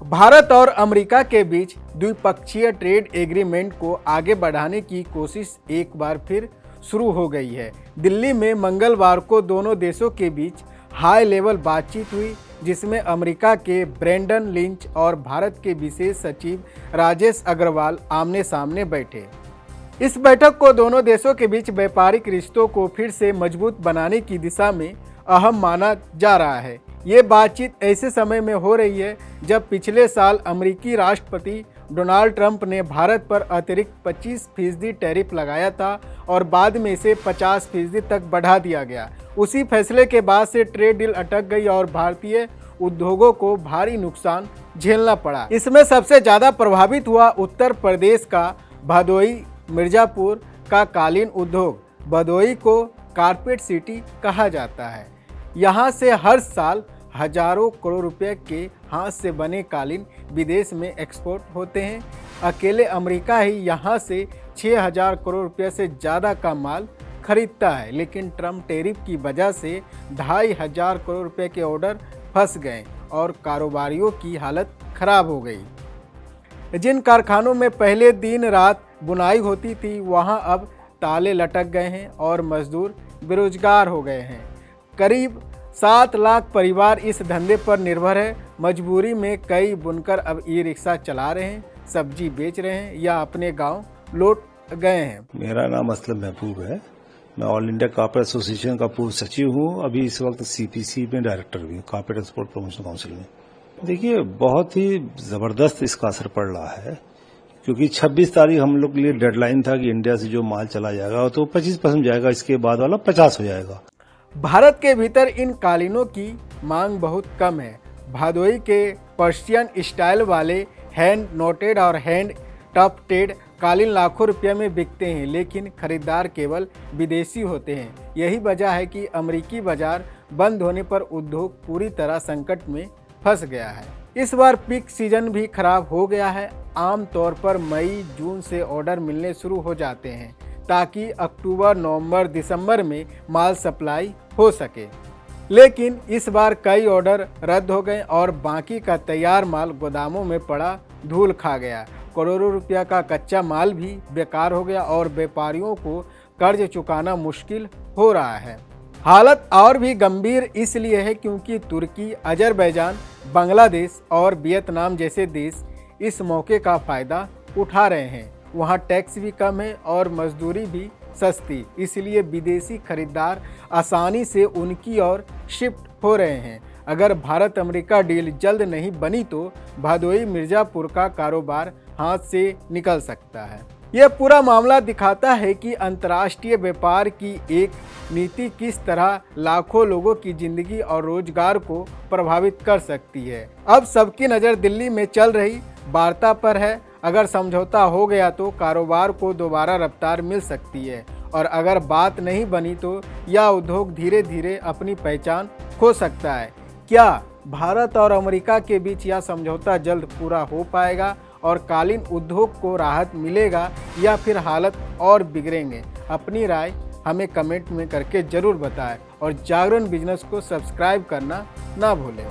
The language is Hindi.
भारत और अमेरिका के बीच द्विपक्षीय ट्रेड एग्रीमेंट को आगे बढ़ाने की कोशिश एक बार फिर शुरू हो गई है। दिल्ली में मंगलवार को दोनों देशों के बीच हाई लेवल बातचीत हुई, जिसमें अमेरिका के ब्रेंडन लिंच और भारत के विशेष सचिव राजेश अग्रवाल आमने सामने बैठे। इस बैठक को दोनों देशों के बीच व्यापारिक रिश्तों को फिर से मजबूत बनाने की दिशा में अहम माना जा रहा है। ये बातचीत ऐसे समय में हो रही है जब पिछले साल अमेरिकी राष्ट्रपति डोनाल्ड ट्रंप ने भारत पर अतिरिक्त 25% टैरिफ लगाया था और बाद में इसे 50% तक बढ़ा दिया गया। उसी फैसले के बाद से ट्रेड डील अटक गई और भारतीय उद्योगों को भारी नुकसान झेलना पड़ा। इसमें सबसे ज़्यादा प्रभावित हुआ उत्तर प्रदेश का भदोही मिर्ज़ापुर का कालीन उद्योग। भदोही को कारपेट सिटी कहा जाता है। यहाँ से हर साल हजारों करोड़ रुपए के हाथ से बने कालीन विदेश में एक्सपोर्ट होते हैं। अकेले अमेरिका ही यहाँ से 6000 करोड़ रुपए से ज़्यादा का माल खरीदता है, लेकिन ट्रम्प टैरिफ की वजह से 2500 करोड़ रुपए के ऑर्डर फंस गए और कारोबारियों की हालत खराब हो गई। जिन कारखानों में पहले दिन रात बुनाई होती थी, वहाँ अब ताले लटक गए हैं और मजदूर बेरोजगार हो गए हैं। करीब 7 लाख परिवार इस धंधे पर निर्भर है। मजबूरी में कई बुनकर अब ई रिक्शा चला रहे हैं, सब्जी बेच रहे हैं या अपने गांव लौट गए हैं। मेरा नाम असलम महबूब है। मैं ऑल इंडिया कारपेट एसोसिएशन का पूर्व सचिव हूँ। अभी इस वक्त सीपीसी में डायरेक्टर भी हूँ, कारपेट एक्सपोर्ट प्रमोशन काउंसिल में। देखिए, बहुत ही जबरदस्त इसका असर पड़ रहा है, क्योंकि 26 तारीख हम लोग के लिए डेडलाइन था कि इंडिया से जो माल चला जाएगा तो 25% जाएगा, इसके बाद वाला 50 हो जाएगा। भारत के भीतर इन कालीनों की मांग बहुत कम है। भदोही के पर्शियन स्टाइल वाले हैंड नोटेड और हैंड टफ्टेड कालीन लाखों रुपये में बिकते हैं, लेकिन खरीदार केवल विदेशी होते हैं। यही वजह है कि अमेरिकी बाजार बंद होने पर उद्योग पूरी तरह संकट में फंस गया है। इस बार पीक सीजन भी खराब हो गया है। आमतौर पर मई जून से ऑर्डर मिलने शुरू हो जाते हैं ताकि अक्टूबर नवंबर दिसंबर में माल सप्लाई हो सके, लेकिन इस बार कई ऑर्डर रद्द हो गए और बाकी का तैयार माल गोदामों में पड़ा धूल खा गया। करोड़ों रुपया का कच्चा माल भी बेकार हो गया और व्यापारियों को कर्ज चुकाना मुश्किल हो रहा है। हालत और भी गंभीर इसलिए है क्योंकि तुर्की, अजरबैजान, बांग्लादेश और वियतनाम जैसे देश इस मौके का फ़ायदा उठा रहे हैं। वहाँ टैक्स भी कम है और मजदूरी भी सस्ती, इसलिए विदेशी खरीदार आसानी से उनकी ओर शिफ्ट हो रहे हैं। अगर भारत अमेरिका डील जल्द नहीं बनी तो भदोही मिर्ज़ापुर का कारोबार हाथ से निकल सकता है। यह पूरा मामला दिखाता है कि अंतर्राष्ट्रीय व्यापार की एक नीति किस तरह लाखों लोगों की जिंदगी और रोजगार को प्रभावित कर सकती है। अब सबकी नज़र दिल्ली में चल रही वार्ता पर है। अगर समझौता हो गया तो कारोबार को दोबारा रफ्तार मिल सकती है, और अगर बात नहीं बनी तो यह उद्योग धीरे धीरे अपनी पहचान खो सकता है। क्या भारत और अमेरिका के बीच यह समझौता जल्द पूरा हो पाएगा और कालीन उद्योग को राहत मिलेगा, या फिर हालत और बिगड़ेंगे? अपनी राय हमें कमेंट में करके ज़रूर बताएं और जागरण बिजनेस को सब्सक्राइब करना ना भूलें।